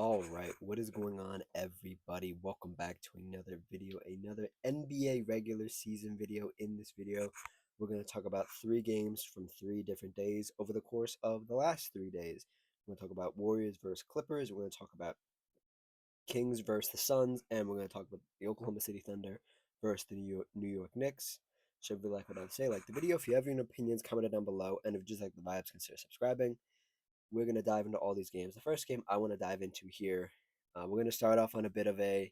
All right, what is going on, everybody? Welcome back to another video, another NBA regular season video. In this video, we're going to talk about three games from three different days over the course of the last 3 days. We're going to talk about Warriors versus Clippers. We're going to talk about Kings versus the Suns, and we're going to talk about the Oklahoma City Thunder versus the New York Knicks. So if you like what I say, like the video. If you have any opinions, comment it down below. And if you just like the vibes, consider subscribing. We're going to dive into all these games. The first game I want to dive into here, we're going to start off on a bit of a,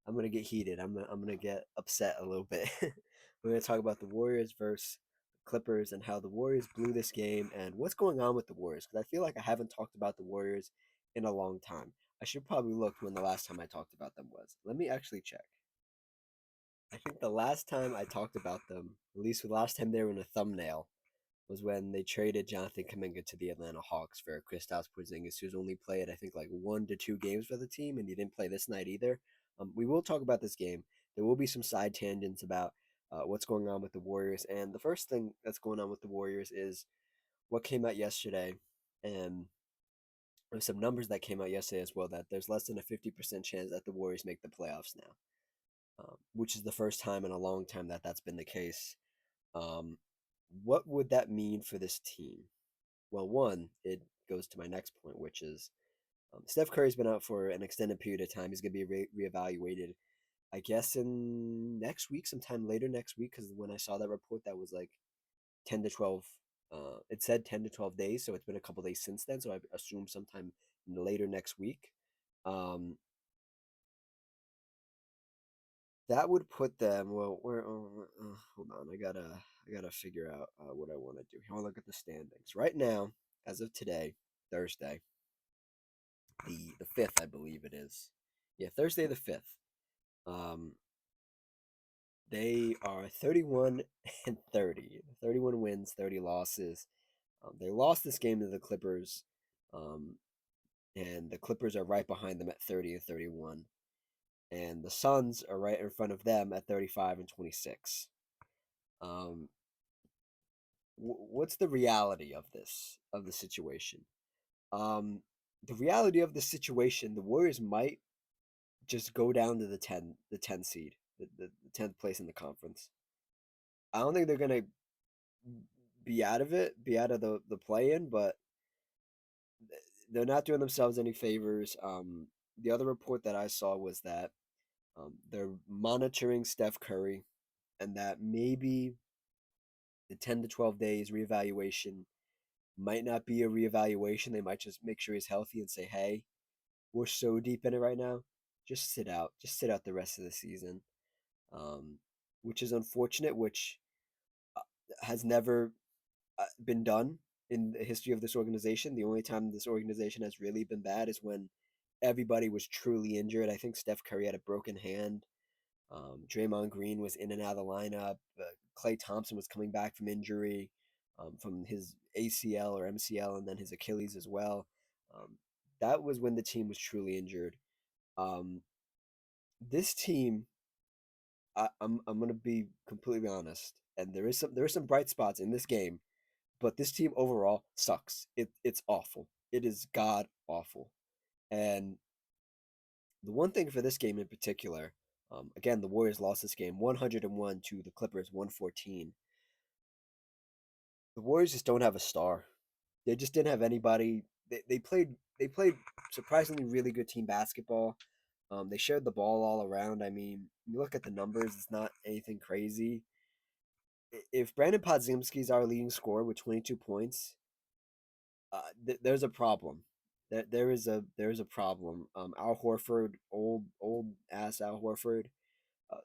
I'm going to get heated. I'm going to get upset a little bit. We're going to talk about the Warriors versus Clippers and how the Warriors blew this game and what's going on with the Warriors, because I feel like I haven't talked about the Warriors in a long time. I should probably look when the last time I talked about them was. Let me actually check. I think the last time I talked about them, at least the last time they were in a thumbnail, was when they traded Jonathan Kuminga to the Atlanta Hawks for Kristaps Porzingis, who's only played, I think, like 1 to 2 games for the team, and he didn't play this night either. We will talk about this game. There will be some side tangents about what's going on with the Warriors, and the first thing that's going on with the Warriors is what came out yesterday, and there's some numbers that came out yesterday as well, that there's less than a 50% chance that the Warriors make the playoffs now, which is the first time in a long time that that's been the case. Um, what would that mean for this team? Well, one, it goes to my next point, which is Steph Curry's been out for an extended period of time. He's going to be reevaluated, I guess, in next week, sometime later next week, because when I saw that report, that was like 10 to 12. It said 10 to 12 days, so it's been a couple days since then. So I assume sometime later next week. Um, that would put them. Well, where? Hold on, I gotta figure out what I want to do. I want to look at the standings right now, as of today, Thursday, the fifth, I believe it is. Yeah, Thursday the 5th. Um, they are 31 and 30. 31 wins, 30 losses. They lost this game to the Clippers, um, and the Clippers are right behind them at 30 and 31. And the Suns are right in front of them at 35 and 26. Um, what's the reality of the situation? Um, the reality of the situation, the Warriors might just go down to the 10 seed, the 10th place in the conference. I don't think they're gonna be out of it, be out of the play in, but they're not doing themselves any favors. The other report that I saw was that they're monitoring Steph Curry, and that maybe the 10 to 12 days reevaluation might not be a reevaluation. They might just make sure he's healthy and say, "Hey, we're so deep in it right now. Just sit out the rest of the season," um, which is unfortunate, which uh, has never been done in the history of this organization. The only time this organization has really been bad is when everybody was truly injured. I think Steph Curry had a broken hand. Draymond Green was in and out of the lineup. Klay Thompson was coming back from injury, from his ACL or MCL, and then his Achilles as well. Um, that was when the team was truly injured. Um, this team, I'm gonna be completely honest, and there are some bright spots in this game, but this team overall sucks. It's awful. It is god awful. And the one thing for this game in particular, again, the Warriors lost this game 101 to the Clippers 114. The Warriors just don't have a star. They just didn't have anybody. They played surprisingly really good team basketball. They shared the ball all around. I mean, you look at the numbers; it's not anything crazy. If Brandon Podziemski is our leading scorer with 22 points, there's a problem. There is a problem. Al Horford, old ass Al Horford,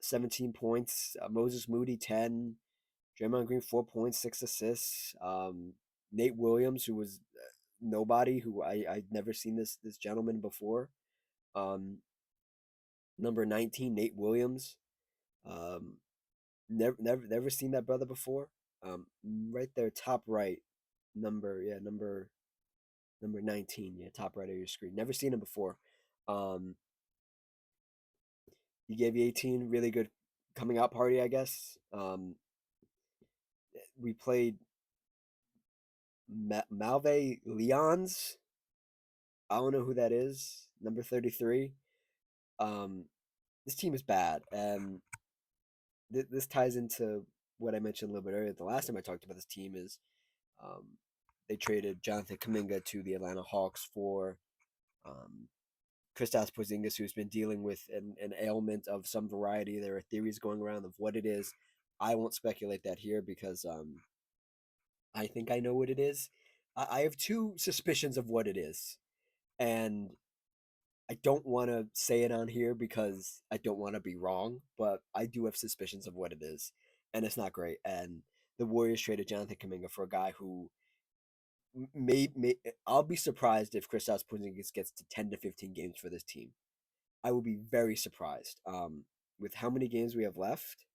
17 points. Moses Moody 10. Draymond Green 4 points, 6 assists. Nate Williams, who was nobody, who I'd never seen this gentleman before. Um, Number 19, Nate Williams. Um, never seen that brother before. Right there, top right, number 19, yeah, top right of your screen. Never seen him before. Um, he gave you 18, really good coming out party, I guess. We played Malve Leons. I don't know who that is. Number 33. Um, this team is bad, and this ties into what I mentioned a little bit earlier. The last time I talked about this team is um, they traded Jonathan Kuminga to the Atlanta Hawks for um, Kristaps Porzingis, who's been dealing with an ailment of some variety. There are theories going around of what it is. I won't speculate that here because I think I know what it is. I have two suspicions of what it is, and I don't want to say it on here because I don't want to be wrong, but I do have suspicions of what it is, and it's not great. And the Warriors traded Jonathan Kuminga for a guy who may I'll be surprised if Kristaps Porzingis gets to 10 to 15 games for this team. I will be very surprised. With how many games we have left,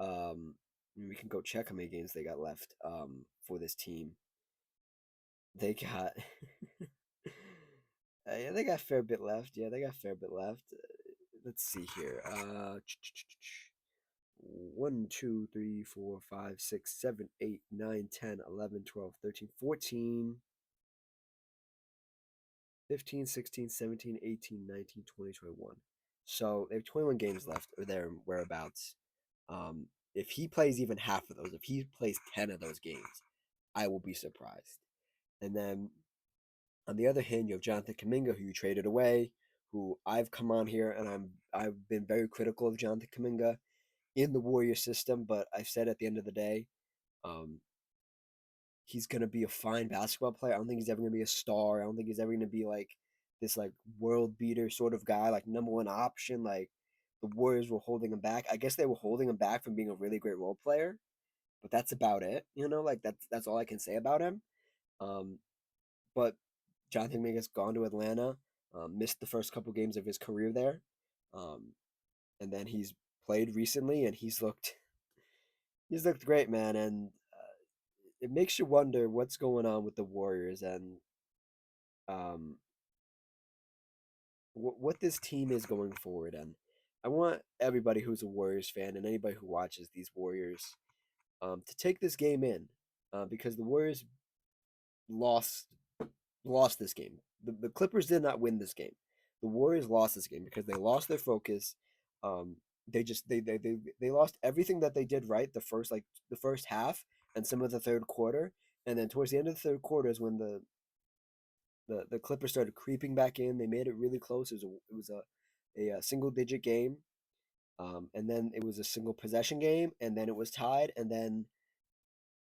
we can go check how many games they got left. For this team, they got yeah, they got a fair bit left. Yeah, they got a fair bit left. Let's see here. 1, 2, 3, 4, 5, 6, 7, 8, 9, 10, 11, 12, 13, 14, 15, 16, 17, 18, 19, 20, 21. So they have 21 games left, or there whereabouts. If he plays even half of those, if he plays 10 of those games, I will be surprised. And then on the other hand, you have Jonathan Kuminga, who you traded away, who I've come on here and I've been very critical of Jonathan Kuminga in the Warrior system, but I've said at the end of the day, um, he's gonna be a fine basketball player. I don't think he's ever gonna be a star. I don't think he's ever gonna be like this like world beater sort of guy, like number one option. Like the Warriors were holding him back. I guess they were holding him back from being a really great role player, but that's about it. Like that's all I can say about him. Um, but Jonathan Kuminga's gone to Atlanta, missed the first couple games of his career there, um, and then he's played recently, and he's looked great, man. And it makes you wonder what's going on with the Warriors and um, what this team is going forward. And I want everybody who's a Warriors fan and anybody who watches these Warriors to take this game in because the Warriors lost lost this game. The Clippers did not win this game. The Warriors lost this game because they lost their focus. They just they lost everything that they did right the first half and some of the third quarter, and then towards the end of the third quarter is when the Clippers started creeping back in. They made it really close. It was a single digit game, and then it was a single possession game, and then it was tied, and then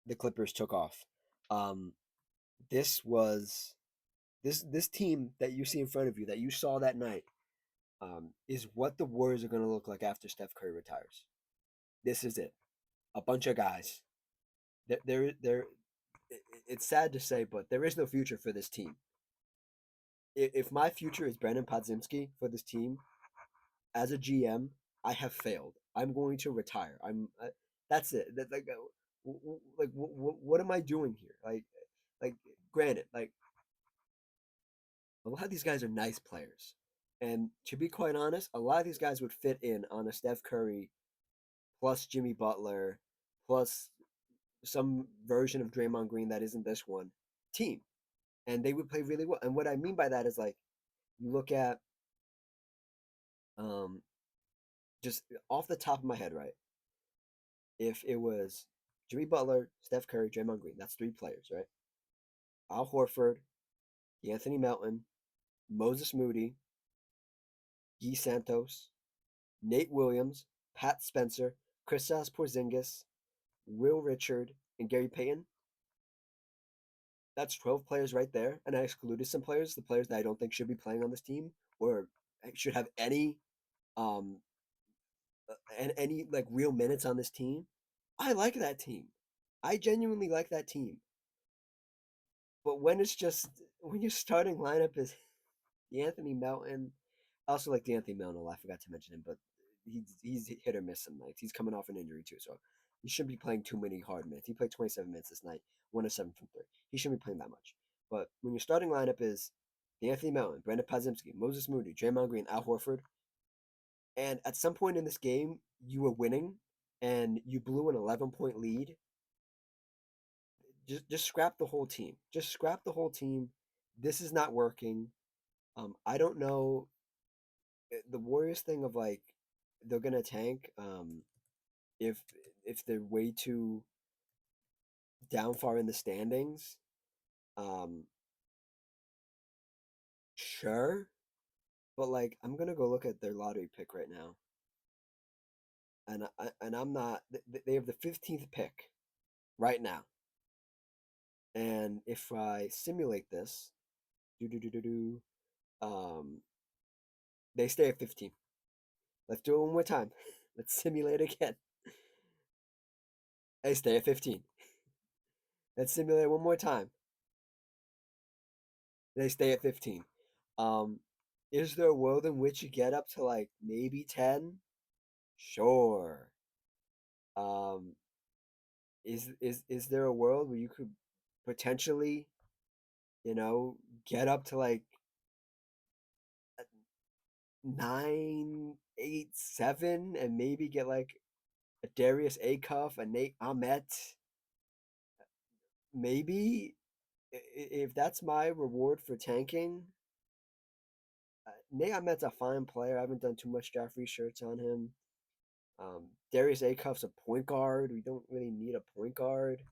the Clippers took off. Um, this was this team that you see in front of you that you saw that night is what the Warriors are going to look like after Steph Curry retires. This is it. A bunch of guys. There. It's sad to say, but there is no future for this team. If my future is Brandon Podzimski for this team as a GM, I have failed. I'm going to retire. That's it. What am I doing here? Like, granted, like a lot of these guys are nice players. And to be quite honest, a lot of these guys would fit in on a Steph Curry plus Jimmy Butler plus some version of Draymond Green that isn't this one team. And they would play really well. And what I mean by that is like you look at um just off the top of my head, right? If it was Jimmy Butler, Steph Curry, Draymond Green, that's three players, right? Al Horford, Anthony Melton, Moses Moody, Guy Santos, Nate Williams, Pat Spencer, Kristaps Porzingis, Will Richard, and Gary Payton. That's 12 players right there. And I excluded some players, the players that I don't think should be playing on this team or should have um any like real minutes on this team. I like that team. I genuinely like that team. But when your starting lineup is the Anthony Melton, I also like the Anthony Melton a lot. I forgot to mention him, but he's hit or miss some nights. He's coming off an injury too, so he shouldn't be playing too many hard minutes. He played 27 minutes this night, 1 of 7 from three. He shouldn't be playing that much. But when your starting lineup is the Anthony Melton, Brandon Podziemski, Moses Moody, Draymond Green, Al Horford, and at some point in this game you were winning and you blew an 11-point lead, just scrap the whole team. Just scrap the whole team. This is not working. I don't know the Warriors thing of like they're gonna tank. If they're way too down far in the standings, um, sure. But like, I'm gonna go look at their lottery pick right now, and I'm not. They have the 15th pick right now, and if I simulate this, do do do do do, um, they stay at 15. Let's do it one more time. Let's simulate again. They stay at 15. Let's simulate one more time. They stay at 15. Um, is there a world in which you get up to like maybe 10? Sure. Um, is there a world where you could potentially, get up to like 9, 8, 7 and maybe get like a Darius Acuff, a Nate Ahmet, maybe if that's my reward for tanking. Nate Ahmet's a fine player. I haven't done too much draft research on him. Darius Acuff's a point guard. We don't really need a point guard.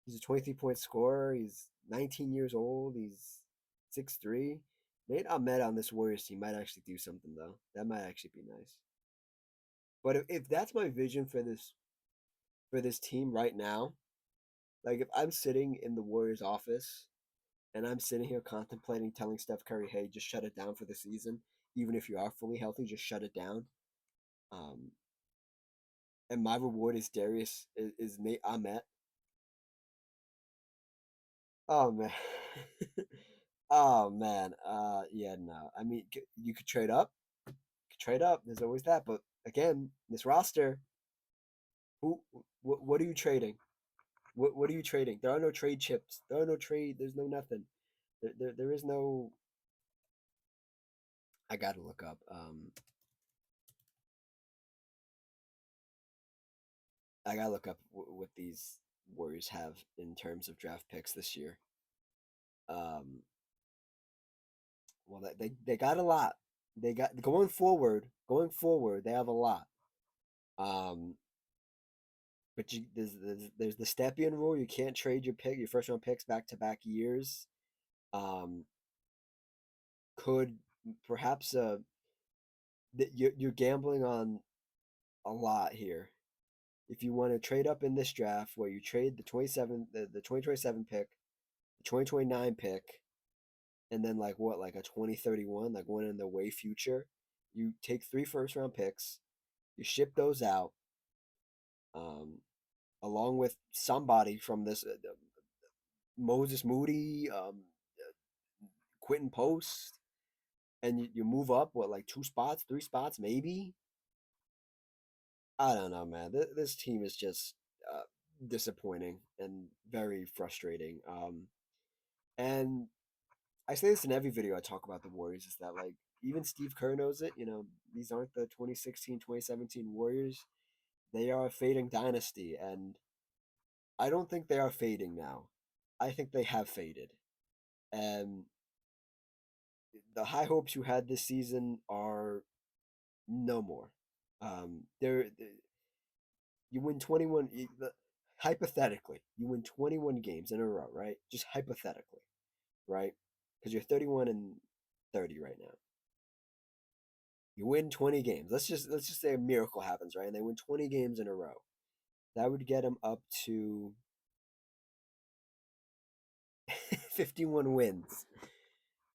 He's a 23-point scorer. He's 19 years old. He's 6'3". Nate Ahmed on this Warriors team might actually do something though. That might actually be nice. But if that's my vision for this team right now, like if I'm sitting in the Warriors office and I'm sitting here contemplating telling Steph Curry, "Hey, just shut it down for the season. Even if you are fully healthy, just shut it down." Um, and my reward is is Nate Ahmed. Oh man. Oh man. Yeah, no. I mean, you could trade up. You could trade up. There's always that. But again, this roster, who, what are you trading? What are you trading? There are no trade chips. There are no trade. There's no nothing. There is no. I gotta look up. I gotta look up what these Warriors have in terms of draft picks this year. Um, well, they got a lot. They got going forward. Going forward, they have a lot. Um, but there's the Stepien rule. You can't trade your first round picks back to back years. Um, could perhaps you're gambling on a lot here. If you want to trade up in this draft, where you trade the 2027 pick, the 2029 pick, and then like what, like a 2031, like one in the way future, you take three first round picks, you ship those out, um, along with somebody from this Moses Moody, Quentin Post, and you move up what, like 2 spots, 3 spots, maybe. I don't know, man. This team is just disappointing and very frustrating. And I say this in every video I talk about the Warriors is that like even Steve Kerr knows it. These aren't the 2016, 2017 Warriors. They are a fading dynasty, and I don't think they are fading now. I think they have faded, and the high hopes you had this season are no more. You win 21. Hypothetically, you win 21 games in a row, right? Just hypothetically, right? Because you're 31 and 30 right now. You win 20 games. Let's just say a miracle happens, right? And they win 20 games in a row. That would get them up to 51 wins.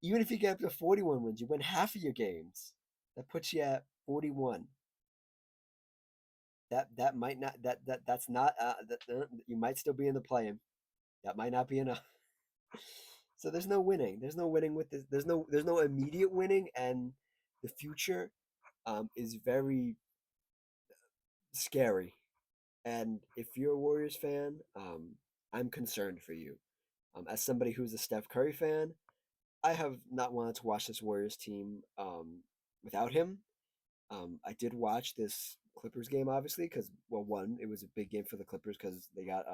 Even if you get up to 41 wins, you win half of your games. That puts you at 41. That might not that's not you might still be in the play-in. That might not be enough. So there's no winning. There's no winning with this. There's no immediate winning, and the future is very scary. And if you're a Warriors fan, I'm concerned for you. As somebody who's a Steph Curry fan, I have not wanted to watch this Warriors team without him. I did watch this Clippers game, obviously, because, well, one, it was a big game for the Clippers because they got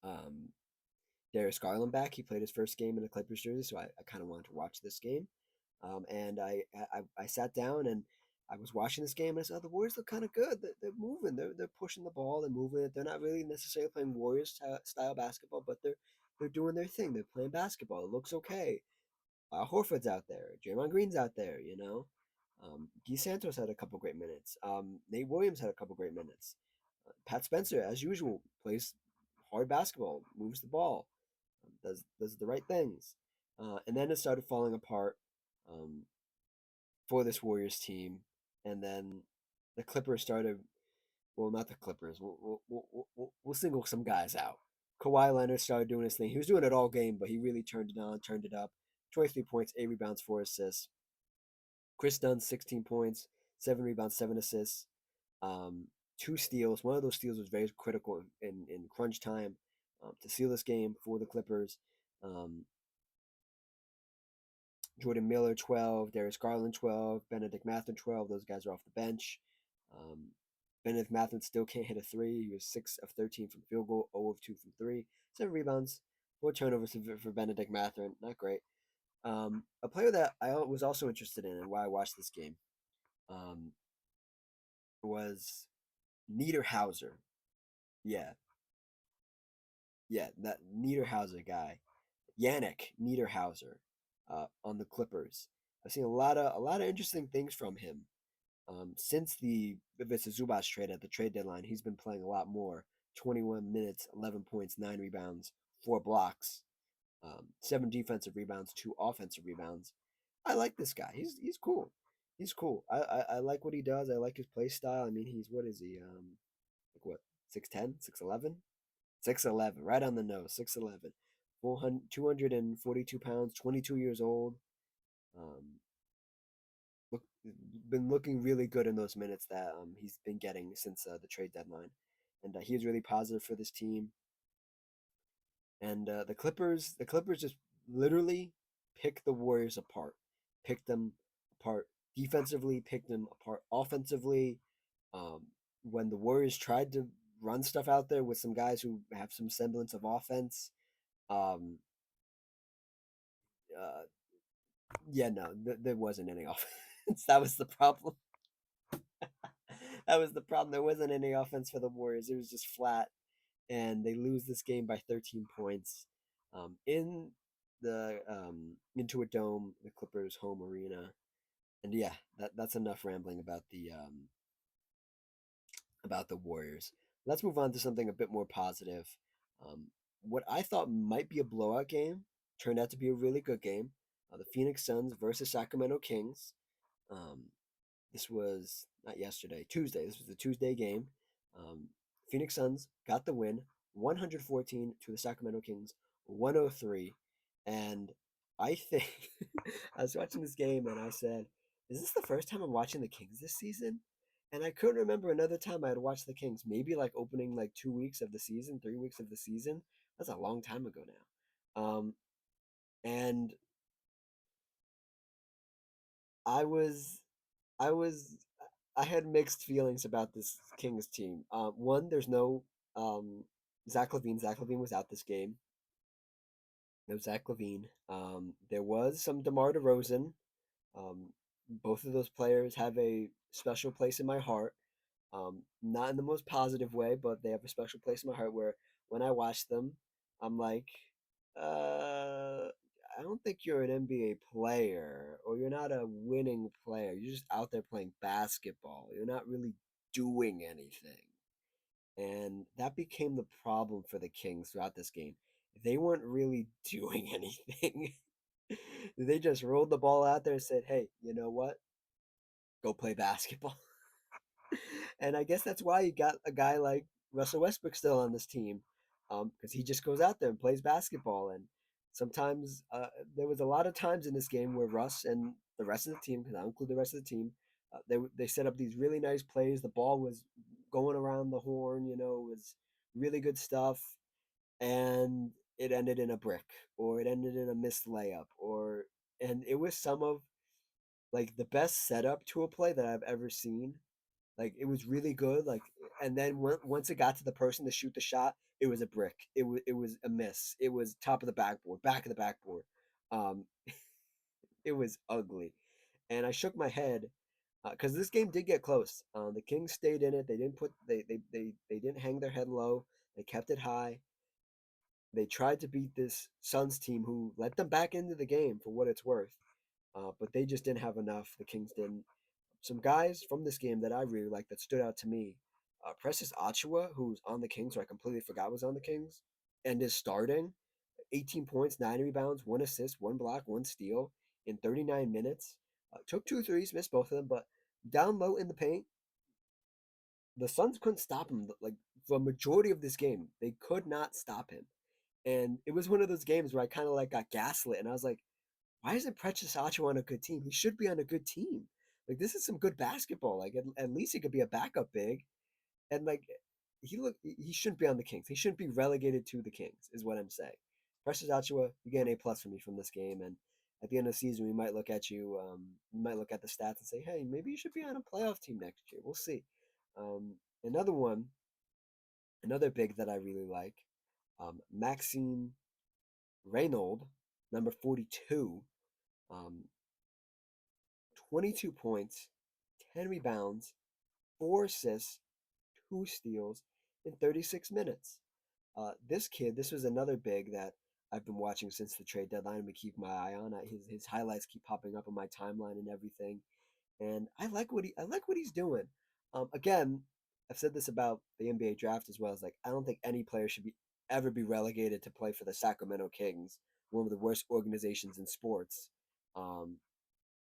um, Darius Garland back. He played his first game in a Clippers jersey, so I kind of wanted to watch this game. And I sat down and I was watching this game and I said, oh, the Warriors look kind of good. They're moving. They're pushing the ball. They're moving it. They're not really necessarily playing Warriors style basketball, but they're doing their thing. They're playing basketball. It looks okay. Horford's out there. Draymond Green's out there. Guy Santos had a couple great minutes. Nate Williams had a couple great minutes. Pat Spencer, as usual, plays hard basketball, moves the ball, does the right things. And then it started falling apart um, for this Warriors team. And then the Clippers started. Well, not the Clippers. We'll single some guys out. Kawhi Leonard started doing his thing. He was doing it all game, but he really turned it on, turned it up. 23 points, 8 rebounds, 4 assists. Chris Dunn, 16 points, 7 rebounds, 7 assists, um, 2 steals. One of those steals was very critical in crunch time to seal this game for the Clippers. Um, Jordan Miller, 12. Darius Garland, 12. Benedict Mathurin, 12. Those guys are off the bench. Um, Benedict Mathurin still can't hit a three. He was 6 of 13 from field goal, 0 of 2 from three. 7 rebounds, 4 turnovers for Benedict Mathurin. Not great. A player that I was also interested in and why I watched this game um, was Niederhauser. Yeah, yeah, that Niederhauser guy, Yannick Niederhauser, on the Clippers. I've seen a lot of interesting things from him. Since the Ivica Zubac trade at the trade deadline, he's been playing a lot more. 21 minutes, 11 points, 9 rebounds, 4 blocks, 7 defensive rebounds, 2 offensive rebounds. I like this guy. He's cool. He's cool. I like what he does. I like his play style. I mean, he's what is he? Like what? 6'10", 6'11", 6'11", right on the nose. 6'11", 242 pounds, 22 years old. Um, look, been looking really good in those minutes that he's been getting since the trade deadline, and he was really positive for this team. And the Clippers just literally picked the Warriors apart, picked them apart defensively, picked them apart offensively. Um, when the Warriors tried to run stuff out there with some guys who have some semblance of offense, um, uh, yeah, no, there wasn't any offense. That was the problem. That was the problem. There wasn't any offense for the Warriors. It was just flat, and they lose this game by 13 points in the into a dome, the Clippers' home arena. And yeah, that's enough rambling about the Warriors. Let's move on to something a bit more positive. Um, what I thought might be a blowout game turned out to be a really good game. The Phoenix Suns versus Sacramento Kings. Um, this was not yesterday, Tuesday. This was the Tuesday game. Um, Phoenix Suns got the win, 114 to the Sacramento Kings, 103. And I think I was watching this game and I said, "Is this the first time I'm watching the Kings this season?" And I couldn't remember another time I had watched the Kings. Maybe like opening like 2 weeks of the season, 3 weeks of the season. That's a long time ago now. And I was I was I had mixed feelings about this Kings team. One, there's no um, Zach Levine. Zach Levine was out this game. No Zach Levine. There was some DeMar DeRozan. Um, Both of those players have a special place in my heart. Not in the most positive way, but they have a special place in my heart where when I watch them, I'm like, uh, I don't think you're an NBA player or you're not a winning player. You're just out there playing basketball. You're not really doing anything. And that became the problem for the Kings throughout this game. They weren't really doing anything. They just rolled the ball out there and said, hey, you know what? Go play basketball. And I guess that's why you got a guy like Russell Westbrook still on this team, because he just goes out there and plays basketball. And sometimes there was a lot of times in this game where Russ and the rest of the team, because I include the rest of the team, they set up these really nice plays. The ball was going around the horn, it was really good stuff, and it ended in a brick or it ended in a missed layup and it was some of like the best setup to a play that I've ever seen. Like it was really good. Like, and then once it got to the person to shoot the shot, it was a brick. It was a miss. It was top of the backboard, back of the backboard. Um, it was ugly, and I shook my head because this game did get close. The Kings stayed in it. They didn't put they didn't hang their head low. They kept it high. They tried to beat this Suns team who let them back into the game for what it's worth. But they just didn't have enough. The Kings didn't. Some guys from this game that I really like that stood out to me. Precious Achua, who's on the Kings, who I completely forgot was on the Kings, and is starting. 18 points, 9 rebounds, 1 assist, 1 block, 1 steal in 39 minutes. Took two threes, missed both of them, but down low in the paint, the Suns couldn't stop him. Like for a majority of this game, they could not stop him. And it was one of those games where I kind of like got gaslit, and I was like, why isn't Precious Achiuwa on a good team? He should be on a good team. Like this is some good basketball. Like at least he could be a backup big. And like he shouldn't be on the Kings. He shouldn't be relegated to the Kings, is what I'm saying. Precious Achiuwa, you get an A+ from me from this game. And at the end of the season, we might look at you. We might look at the stats and say, hey, maybe you should be on a playoff team next year. We'll see. Um, another one, another big that I really like, Maxime Reynaud, number 42. Um, 22 points, 10 rebounds, 4 assists, 2 steals in 36 minutes. This kid, this was another big that I've been watching since the trade deadline. We keep my eye on. His highlights keep popping up on my timeline and everything, and I like what he's doing. Again, I've said this about the NBA draft as well. As like I don't think any player should be ever be relegated to play for the Sacramento Kings, one of the worst organizations in sports. Um,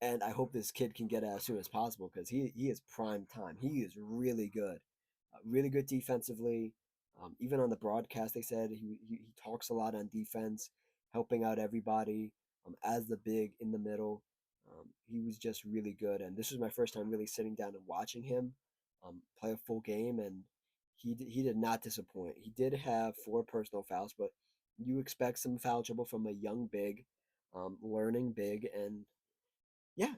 and I hope this kid can get it as soon as possible because he is prime time. He is really good defensively. Even on the broadcast, they said he talks a lot on defense, helping out everybody as the big in the middle. He was just really good, and this was my first time really sitting down and watching him play a full game, and he did not disappoint. He did have 4 personal fouls, but you expect some foul trouble from a young big, learning big, and yeah,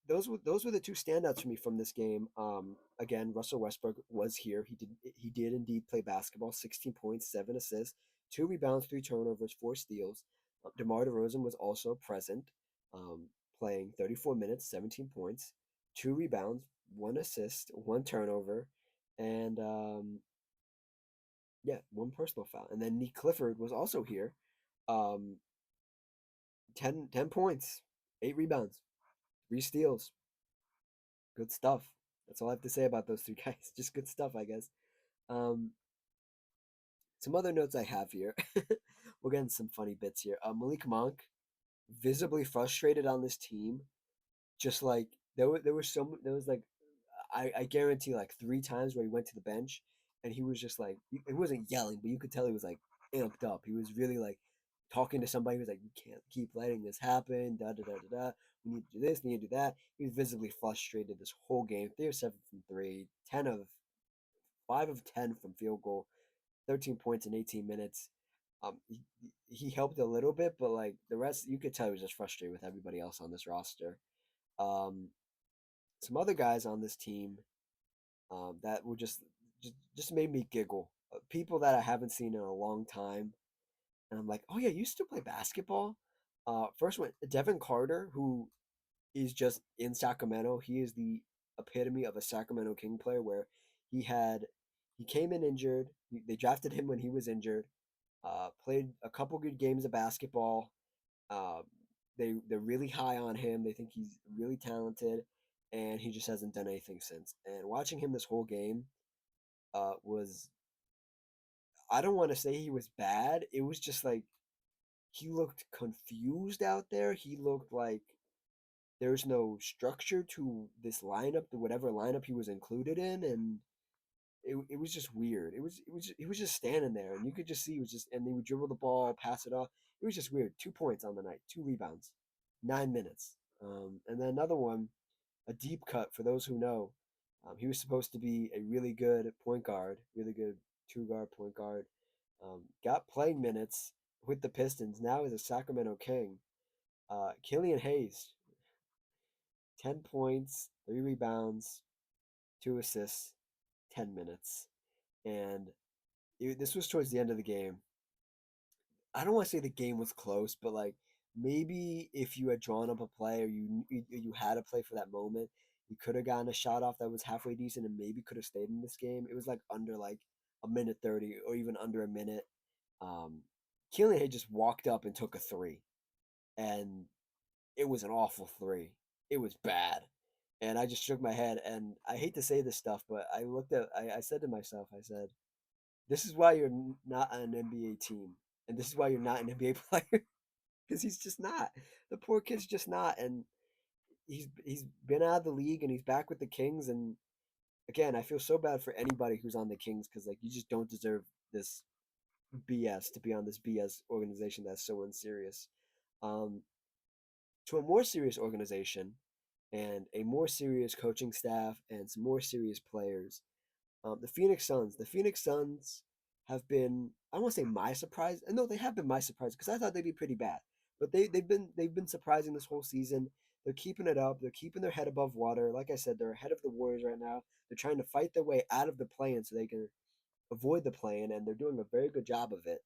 those were the two standouts for me from this game. Again, Russell Westbrook was here. He did indeed play basketball. 16 points, 7 assists, 2 rebounds, 3 turnovers, 4 steals. DeMar DeRozan was also present, playing 34 minutes, 17 points, 2 rebounds, 1 assist, 1 turnover, and yeah, 1 personal foul. And then Nick Clifford was also here, um, 10 points, 8 rebounds, 3 steals. Good stuff. That's all I have to say about those three guys. Just good stuff, I guess. Um, some other notes I have here. We're getting some funny bits here. Malik Monk, visibly frustrated on this team. Just like there was like I guarantee like 3 times where he went to the bench and he was just like he wasn't yelling, but you could tell he was like amped up. He was really like talking to somebody. He was like, "You can't keep letting this happen." Da da da da da. We need to do this. We need to do that. He was visibly frustrated this whole game. 3 of 7 from 3, 5 of 10 from field goal, 13 points in 18 minutes. He helped a little bit, but like the rest, you could tell he was just frustrated with everybody else on this roster. Um, some other guys on this team that were just made me giggle. People that I haven't seen in a long time, and I'm like, oh yeah, you used to play basketball. First one, Devin Carter, who is just in Sacramento. He is the epitome of a Sacramento King player, where he had he came in injured. They drafted him when he was injured. Played a couple good games of basketball. Uh, they're really high on him. They think he's really talented, and he just hasn't done anything since. And watching him this whole game was, I don't want to say he was bad. It was just like he looked confused out there. He looked like there's no structure to this lineup, to whatever lineup he was included in, and it was just weird. He was just standing there, and you could just see he was just, and they would dribble the ball, pass it off. It was just weird. 2 points on the night, 2 rebounds, 9 minutes, and then another one, a deep cut for those who know. He was supposed to be a really good point guard, really good 2 guard point guard. Got playing minutes with the Pistons. Now he's a Sacramento King. Killian Hayes, 10 points, 3 rebounds, 2 assists, 10 minutes. And this was towards the end of the game. I don't want to say the game was close, but like maybe if you had drawn up a play or you had a play for that moment, you could have gotten a shot off that was halfway decent and maybe could have stayed in this game. It was like under like a minute 30 or even under a minute. Um, Keelan had just walked up and took a three, and it was an awful three. It was bad. And I just shook my head. And I hate to say this stuff, but I said to myself, I said, this is why you're not on an NBA team. And this is why you're not an NBA player. Because he's just not. The poor kid's just not. And he's been out of the league and he's back with the Kings. And again, I feel so bad for anybody who's on the Kings because like you just don't deserve this BS to be on this BS organization that's so unserious. Um, to a more serious organization and a more serious coaching staff and some more serious players. The Phoenix Suns. The Phoenix Suns have been, I don't want to say my surprise. No, they have been my surprise because I thought they'd be pretty bad. But they've been surprising this whole season. They're keeping it up. They're keeping their head above water. Like I said, they're ahead of the Warriors right now. They're trying to fight their way out of the play-in so they can avoid the play-in, and they're doing a very good job of it.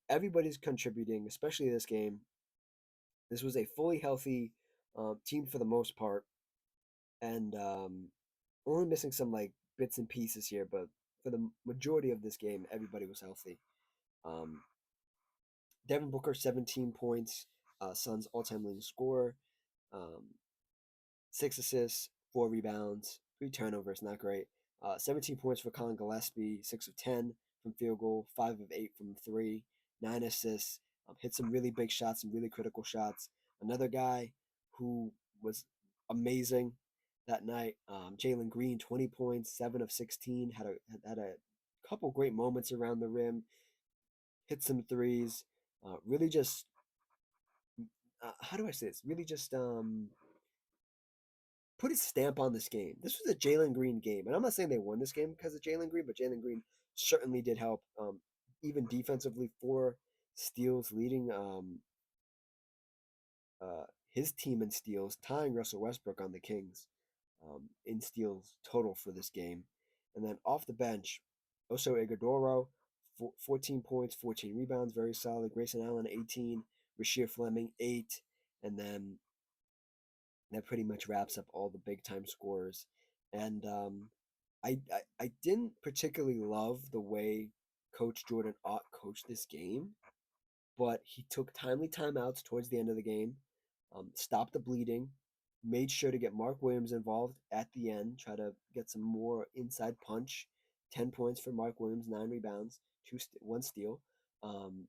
Everybody's contributing, especially this game. This was a fully healthy team for the most part, and only missing some like bits and pieces here, but for the majority of this game, everybody was healthy. Um, Devin Booker, 17 points, Suns all-time leading scorer, um, 6 assists, 4 rebounds, 3 turnovers, not great. 17 points for Colin Gillespie, 6 of 10 from field goal, 5 of 8 from three, 9 assists. Hit some really big shots, some really critical shots. Another guy who was amazing that night, Jalen Green, 20 points, 7 of 16. Had a couple great moments around the rim. Hit some threes. Really just how do I say this? Really just put his stamp on this game. This was a Jalen Green game, and I'm not saying they won this game because of Jalen Green, but Jalen Green certainly did help. Even defensively, 4 steals, leading his team in steals, tying Russell Westbrook on the Kings in steals total for this game. And then off the bench, Oso Ighodaro, 14 points, 14 rebounds, very solid. Grayson Allen, 18. Rasheer Fleming, 8. And then that pretty much wraps up all the big time scores. And I didn't particularly love the way Coach Jordan Ott coached this game, but he took timely timeouts towards the end of the game, stopped the bleeding, made sure to get Mark Williams involved at the end, try to get some more inside punch. 10 points for Mark Williams, 9 rebounds, 1 steal. Um,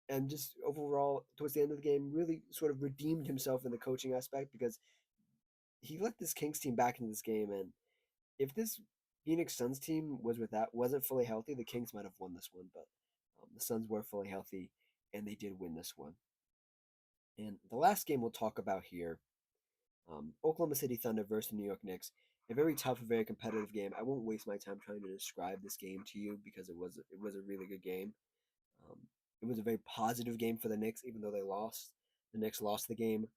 and just overall, towards the end of the game, really sort of redeemed himself in the coaching aspect because he let this Kings team back into this game. And if this Phoenix Suns team wasn't fully healthy, the Kings might have won this one. But the Suns were fully healthy, and they did win this one. And the last game we'll talk about here, Oklahoma City Thunder versus the New York Knicks. A very tough, very competitive game. I won't waste my time trying to describe this game to you because it was a really good game. Um, it was a very positive game for the Knicks, even though they lost. The Knicks lost the game to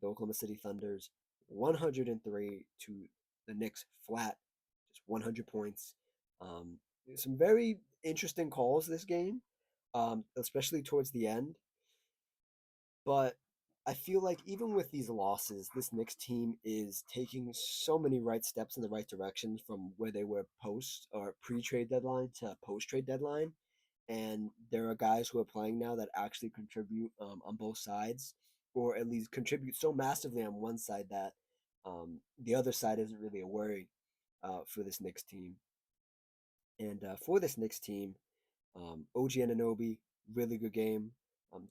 the Oklahoma City Thunders, 103 to the Knicks flat, just 100 points. Um, some very interesting calls this game, especially towards the end. But I feel like even with these losses, this Knicks team is taking so many right steps in the right direction from where they were post or pre-trade deadline to post-trade deadline. And there are guys who are playing now that actually contribute on both sides, or at least contribute so massively on one side that the other side isn't really a worry for this Knicks team. And for this Knicks team, OG Anunoby, really good game.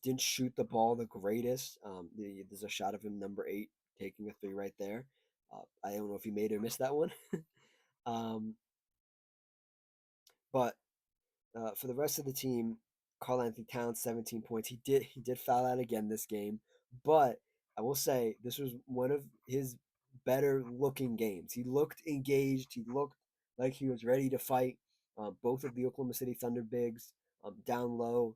Didn't shoot the ball the greatest. There's a shot of him, number 8, taking a three right there. I don't know if he made or missed that one. um, but for the rest of the team, Karl Anthony Towns, 17 points. He did foul out again this game, but I will say this was one of his better looking games. He looked engaged. He looked like he was ready to fight. Both of the Oklahoma City Thunder bigs down low,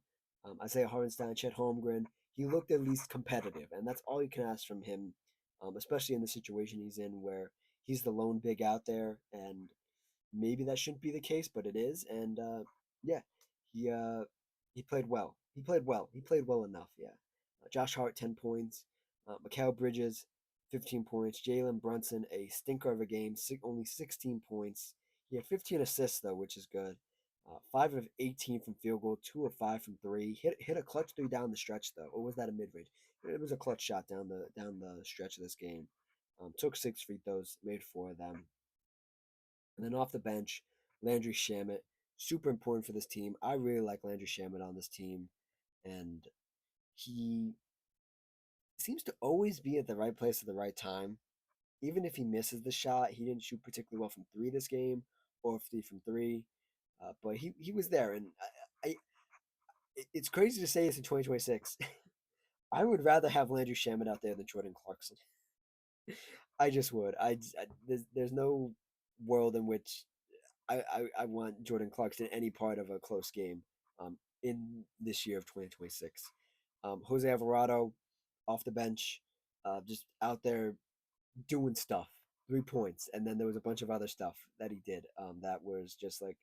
Isaiah Hartenstein, Chet Holmgren. He looked at least competitive, and that's all you can ask from him, especially in the situation he's in where he's the lone big out there, and maybe that shouldn't be the case, but it is. And yeah, He uh he played well. He played well. He played well enough. Yeah. Josh Hart 10 points. Mikal Bridges 15 points. Jalen Brunson a stinker of a game, only 16 points. He had 15 assists though, which is good. 5 of 18 from field goal, 2 of 5 from three. Hit a clutch three down the stretch though, or was that a mid range? It was a clutch shot down the stretch of this game. Took 6 free throws, made 4 of them. And then off the bench, Landry Shamet, super important for this team. I really like Landry Shamet on this team, and he seems to always be at the right place at the right time. Even if he misses the shot, he didn't shoot particularly well from three this game, or three from three. But he was there, and it's crazy to say this in 2026. I would rather have Landry Shamet out there than Jordan Clarkson. I just would. There's no world in which I want Jordan Clarkson any part of a close game in this year of 2026. Jose Alvarado off the bench, just out there doing stuff, 3 points, and then there was a bunch of other stuff that he did that was just like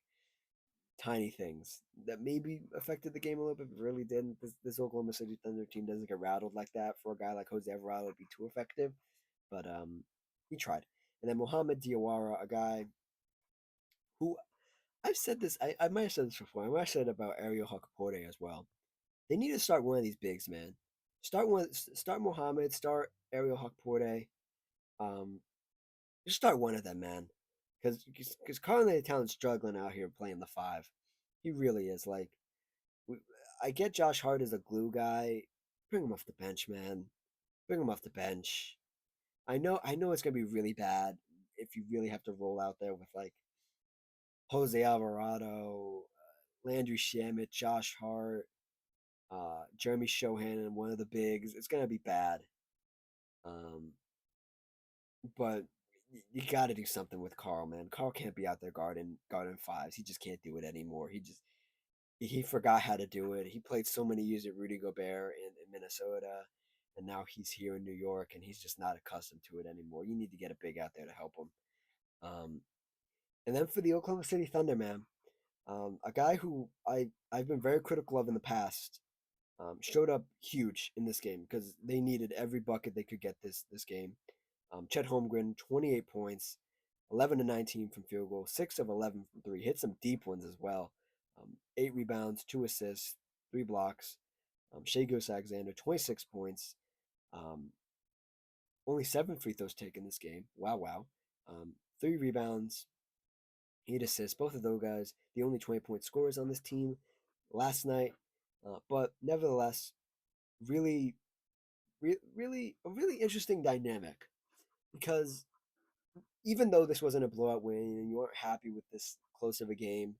tiny things that maybe affected the game a little bit, but really didn't. This Oklahoma City Thunder team doesn't get rattled like that. For a guy like Jose Alvarado, would be too effective, but he tried. And then Mohamed Diawara, a guy who I've said this. I might have said this before. I might have said it about Ariel Hakaporte as well. They need to start one of these bigs, man. Start one. Start Mohamed. Start Ariel Hakaporte. Um, just start one of them, man. Because Carl Towns struggling out here playing the five. He really is. Like, I get Josh Hart as a glue guy. Bring him off the bench, man. Bring him off the bench. I know it's gonna be really bad if you really have to roll out there with like Jose Alvarado, Landry Shamet, Josh Hart, Jeremy Shohan, and one of the bigs. It's gonna be bad. Um, but you got to do something with Carl, man. Carl can't be out there guarding fives. He just can't do it anymore. He forgot how to do it. He played so many years at Rudy Gobert in Minnesota, and now he's here in New York, and he's just not accustomed to it anymore. You need to get a big out there to help him. Um, and then for the Oklahoma City Thunder, man, a guy who I've been very critical of in the past, showed up huge in this game because they needed every bucket they could get this game. Chet Holmgren, 28 points, 11 to 19 from field goal, 6 of 11 from three. Hit some deep ones as well. 8 rebounds, 2 assists, 3 blocks. Shea Alexander, 26 points. Um, only 7 free throws taken this game. Wow, wow. 3 rebounds, 8 assists. Both of those guys, the only 20-point scorers on this team last night. But nevertheless, really, really, a really interesting dynamic because even though this wasn't a blowout win and you weren't happy with this close of a game,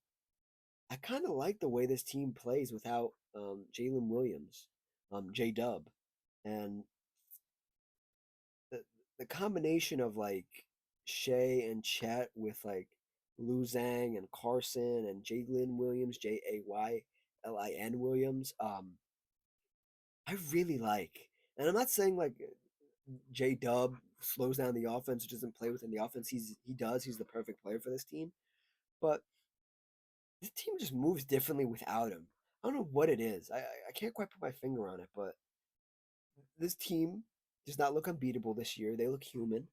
I kind of like the way this team plays without Jalen Williams, J Dub, and the the combination of like Shea and Chet with like Lou Zhang and Carson and Jalen Williams, Jaylin Williams. I really like, and I'm not saying like J Dub slows down the offense, doesn't play within the offense. He does. He's the perfect player for this team, but this team just moves differently without him. I don't know what it is. I can't quite put my finger on it, but this team does not look unbeatable this year. They look human,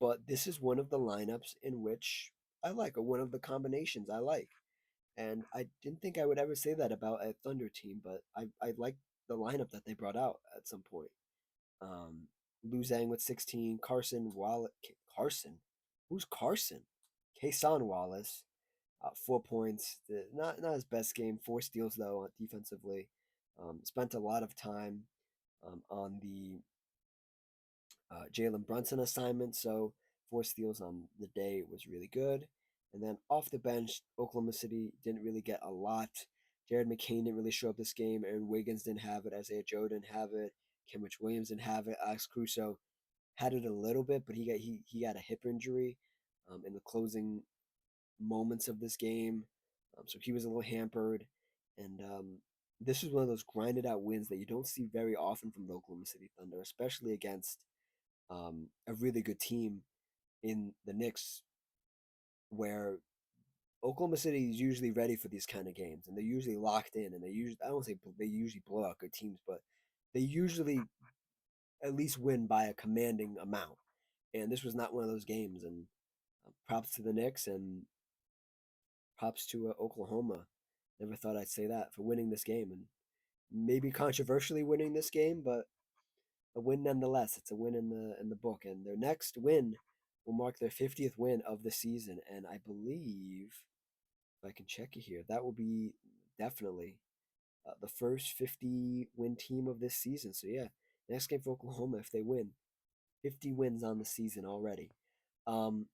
but this is one of the lineups in which I like, or one of the combinations I like. And I didn't think I would ever say that about a Thunder team, but I like the lineup that they brought out at some point. Um, Lou Zhang with 16, Carson, who's Carson? Kason Wallace, 4 points. Not his best game. 4 steals though defensively. Spent a lot of time on the Jalen Brunson assignment, so 4 steals on the day was really good. And then off the bench, Oklahoma City didn't really get a lot. Jared McCain didn't really show up this game. Aaron Wiggins didn't have it. Isaiah Joe didn't have it. Kenrich Williams didn't have it. Alex Crusoe had it a little bit, but he got a hip injury in the closing moments of this game, so he was a little hampered. And this is one of those grinded out wins that you don't see very often from the Oklahoma City Thunder, especially against a really good team in the Knicks, where Oklahoma City is usually ready for these kind of games, and they're usually locked in, and I don't say they usually blow out good teams, but they usually at least win by a commanding amount. And this was not one of those games. And props to the Knicks and props to Oklahoma. Never thought I'd say that for winning this game, and maybe controversially winning this game, but a win nonetheless. It's a win in the book, and their next win will mark their 50th win of the season, and I believe, if I can check it here, that will be definitely the first 50 win team of this season. So yeah, next game for Oklahoma, if they win, 50 wins on the season already. Um,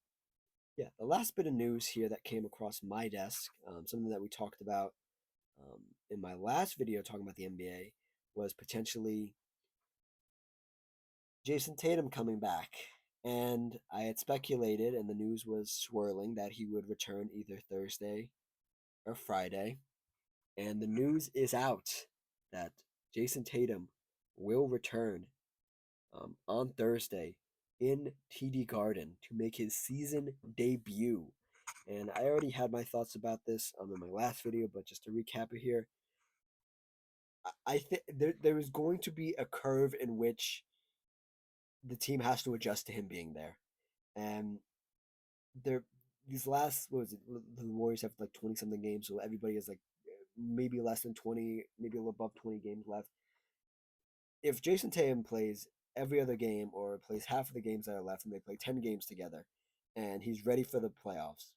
yeah, the last bit of news here that came across my desk, something that we talked about in my last video talking about the NBA, was potentially Jason Tatum coming back. And I had speculated, and the news was swirling, that he would return either Thursday or Friday. And the news is out that Jason Tatum will return on Thursday in TD Garden to make his season debut. And I already had my thoughts about this in my last video, but just to recap it here, I think there is going to be a curve in which the team has to adjust to him being there. And there, these last, what was it? The Warriors have like 20 something games, so everybody has like maybe less than 20, maybe a little above 20 games left. If Jason Tatum plays every other game or plays half of the games that are left and they play 10 games together and he's ready for the playoffs,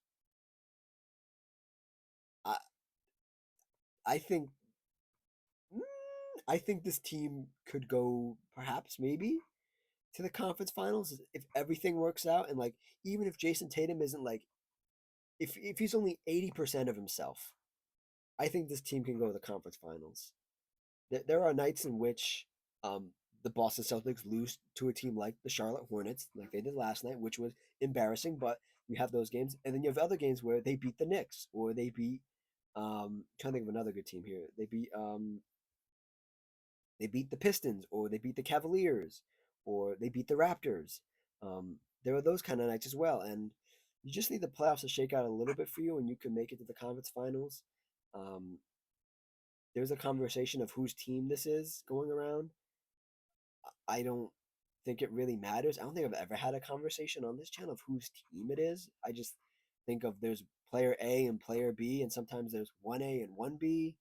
I I think I think this team could go perhaps maybe to the conference finals if everything works out, and like even if Jason Tatum isn't like if he's only 80% of himself, I think this team can go to the conference finals. There are nights in which um, the Boston Celtics lose to a team like the Charlotte Hornets, like they did last night, which was embarrassing. But you have those games, and then you have other games where they beat the Knicks or they beat. I'm trying to think of another good team here. They beat the Pistons or they beat the Cavaliers or they beat the Raptors. There are those kind of nights as well, and you just need the playoffs to shake out a little bit for you, and you can make it to the conference finals. Um, there's a conversation of whose team this is going around. I don't think it really matters. I don't think I've ever had a conversation on this channel of whose team it is. I just think of there's player A and player B, and sometimes there's 1A and 1B.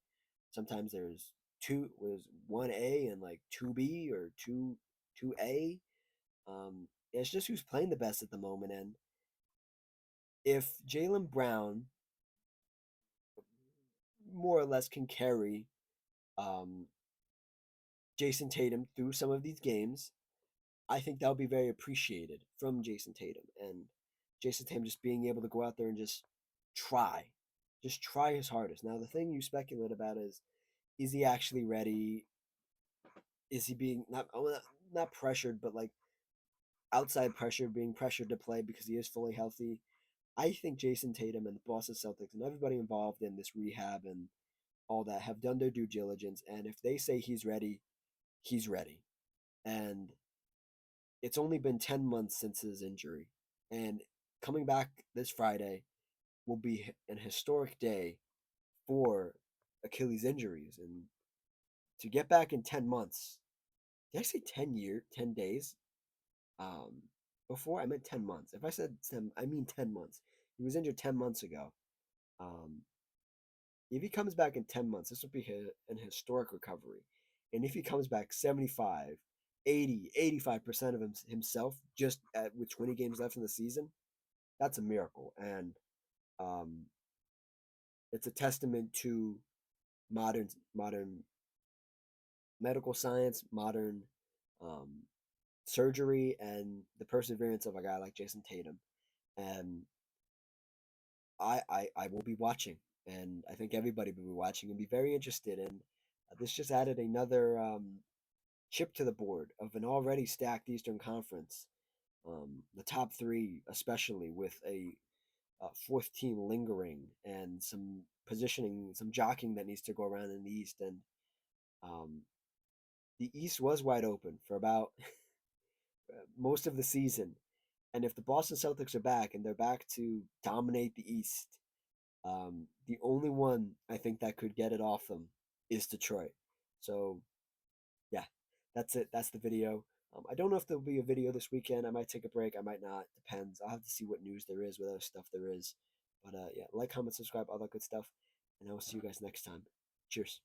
Sometimes there's 1A and like 2B or 2A. It's just who's playing the best at the moment. And if Jaylen Brown more or less can carry um, Jason Tatum through some of these games, I think that'll be very appreciated from Jason Tatum. And Jason Tatum just being able to go out there and try, just try his hardest. Now, the thing you speculate about is he actually ready? Is he being not pressured, but like outside pressure, being pressured to play because he is fully healthy? I think Jason Tatum and the Boston Celtics and everybody involved in this rehab and all that have done their due diligence. And if they say he's ready, he's ready. And it's only been 10 months since his injury. And coming back this Friday will be an historic day for Achilles injuries. And to get back in 10 months, did I say 10 days? Um, Before I meant 10 months. If I said 10, I mean 10 months. He was injured 10 months ago. Um, if he comes back in 10 months, this will be an historic recovery. And if he comes back 75, 80, 85% of himself just with 20 games left in the season, that's a miracle. And um, it's a testament to modern medical science, modern um, surgery, and the perseverance of a guy like Jason Tatum. And I will be watching, and I think everybody will be watching and be very interested. And this just added another chip to the board of an already stacked Eastern Conference. The top three, especially with a fourth team lingering and some positioning, some jockeying that needs to go around in the East. And um, the East was wide open for about most of the season. And if the Boston Celtics are back and they're back to dominate the East, The only one I think that could get it off them is Detroit. So yeah, that's it. That's the video. I don't know if there'll be a video this weekend. I might take a break. I might not. Depends. I'll have to see what news there is, what other stuff there is. But yeah, like, comment, subscribe, all that good stuff. And I will see you guys next time. Cheers.